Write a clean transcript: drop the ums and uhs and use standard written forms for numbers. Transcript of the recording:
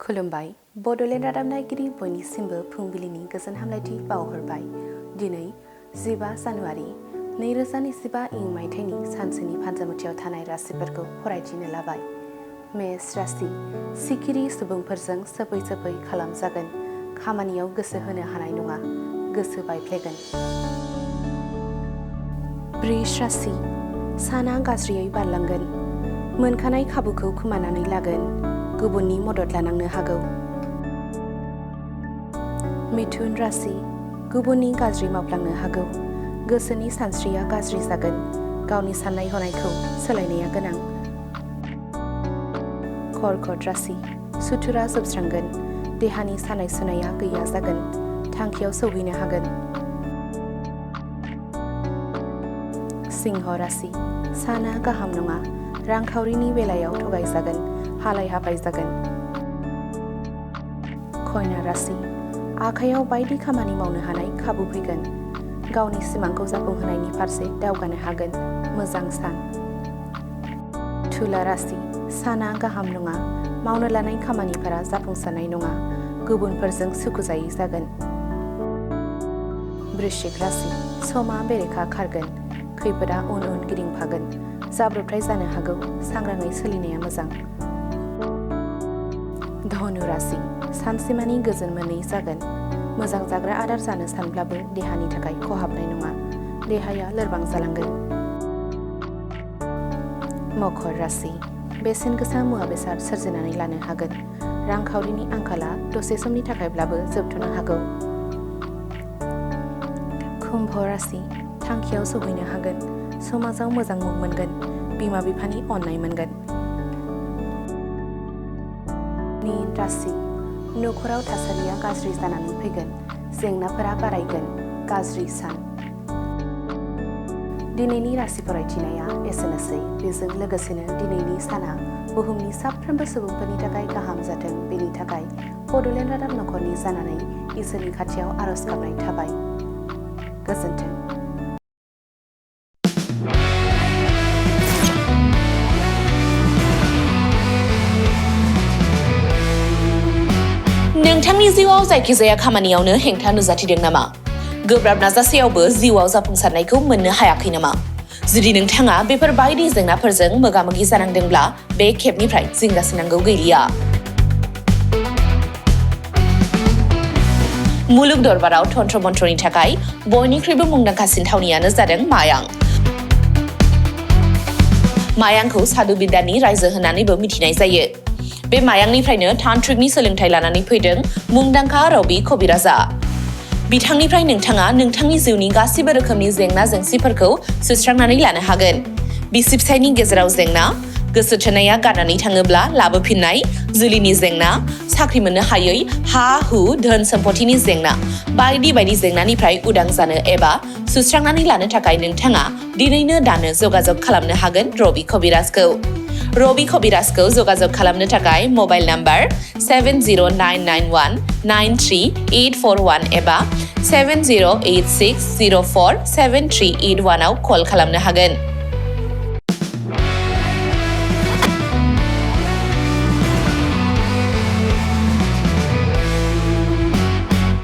खुलुमबाय बड'लेण्ड रादाब नायगिरि बयनिसिमबो फुंबिलिनि गोजोन हामलायथि बावहरबाय। दिनै 15 जानुवारि 2025 इं मायथाइनि सानसेनि फान्जामुथियाव थानाय राशिफोरखौ फरायथिनो लाबाय। मेष राशि सिखिरि सुबुंफोरजों सोफै सोफै खालामजागोन। खामानियाव गोसो होनो हानाय नङा, गोसो बायफ्लेगोन। वृष राशि साना गाज्रियै बारलांगोन। मोनखानाय खाबुखौ खोमानानै लागोन। गुबुननि मदद लानांनो हागौ। मिथुन राशि गुबुननि गाज्रि मावफ्लांनो हागौ। गोसोनि सानस्रिया गाज्रि जागोन। गावनि साननाय हनायखौ सोलायनाया गोनां। कर्कट राशि सुथुरा जोबस्रांगोन। देहानि सानाय सुनाया गैया जागोन। थांखियाव सौहैनो हागोन। सिंह राशि साना गाहाम नङा। रांखावरिनि बेलायाव थगायजागोन। हालाय हाफाय जागोन। कन्या राशि आखायाव बायदि खामानि मावनो हानाय खाबु फैगोन। गावनि सिमांखौ जाफुंहोनायनि फारसे दावगानो हागोन। मोजां सान। तुला राशि साना गाहाम नङा। मावनो लानाय खामानिफोरा जाफुंसारनाय नङा। गुबुनफोरजों सुखुजायै जागोन। वृश्चिक राशि समा बेरेखा खारगोन। खैफोदा उन उन गिदिंफागोन। जाब्रबथाय जानो हागौ। सांग्राङै सोलिनाया मोजां। धनु राशि सानसेमानि गोजोन मोनै जागोन। मोजां जाग्रा आदार जानो सानब्लाबो देहानि थाखाय खहाबनाय नङा। देहाया लोरबां जालांगोन। मकर राशि बेसेन गोसा मुवा बेसाद सोरजिनानै लानो हागोन। रांखावरिनि आंखाला दसे समनि थाखायब्लाबो जोबथ'नो हागौ। कुम्भ राशि थांखियाव सौहैनो हागोन। समाजाव मोजां मुं मोनगोन। बिमा बिफानि अननाय मोनगोन। मीन राशि नखराव थासारिया गाज्रि जानानै फैगोन। जेंनाफोरा बारायगोन। गाज्रि सान। दिनैनि राशि फरायथिनाया एसेनोसै। बेजों लोगोसेनो दिनैनि साना बुहुमनि साफ्रोमबो सुबुंफोरनि थाखाय गाहाम जाथों, बेनि थाखाय बड'लेण्ड रादाब नखरनि जानानै इसोरनि खाथियाव आरज गाबनाय थाबाय। गोजोन्थों। नोंथांनि जिउआव जायखिजाया खामानियावनो हेंथा नुजाथिदों नामा? गोब्राब नाजासेयावबो जिउआव जाफुंसारनायखौ मोननो हायाखै नामा? जुदि नोंथाङा बेफोर बायदि जेंनाफोरजों मोगा-मोगि जानांदोंब्ला बे खेबनिफ्राय जिंगासिनांगौ गैलिया। मुलुग दरबाराव तन्त्र मन्त्रनि थाखाय बयनिख्रुइबो मुंदांखासिन थावनियानो जादों मायां। मायांखौ साधु बिद्यानि रायजो होननानैबो मिथिनाय जायो। बे मायांनिफ्रायनो तान्त्रिकनि सोलोंथाइ लानानै फैदों मुंदांखा रबि कबिराजआ। बिथांनिफ्राय नोंथाङा नोंथांनि जिउनि गासिबो रोखोमनि जेंना जेंसिफोरखौ सुस्रांनानै लानो हागोन। बिसि फिसायनि गेजेराव जेंना, गोसो थोनाया गारनानै थाङोब्ला लाबोफिननाय, जुलिनि जेंना, साख्रि मोननो हायै, हा-हु, धोन सम्पथिनि जेंना, बायदि बायदि जेंनानिफ्राय उदां जानो एबा सुस्रांनानै लानो थाखाय नोंथाङा दिनैनो दानो जगाजग खालामनो हागोन रबि कबिराजखौ। रबि कबिराजखौ जगाजग खालामनो थाखाय मबाइल नाम्बार 7099193841 एबा 7086047381 आव कल खालामनो हागोन।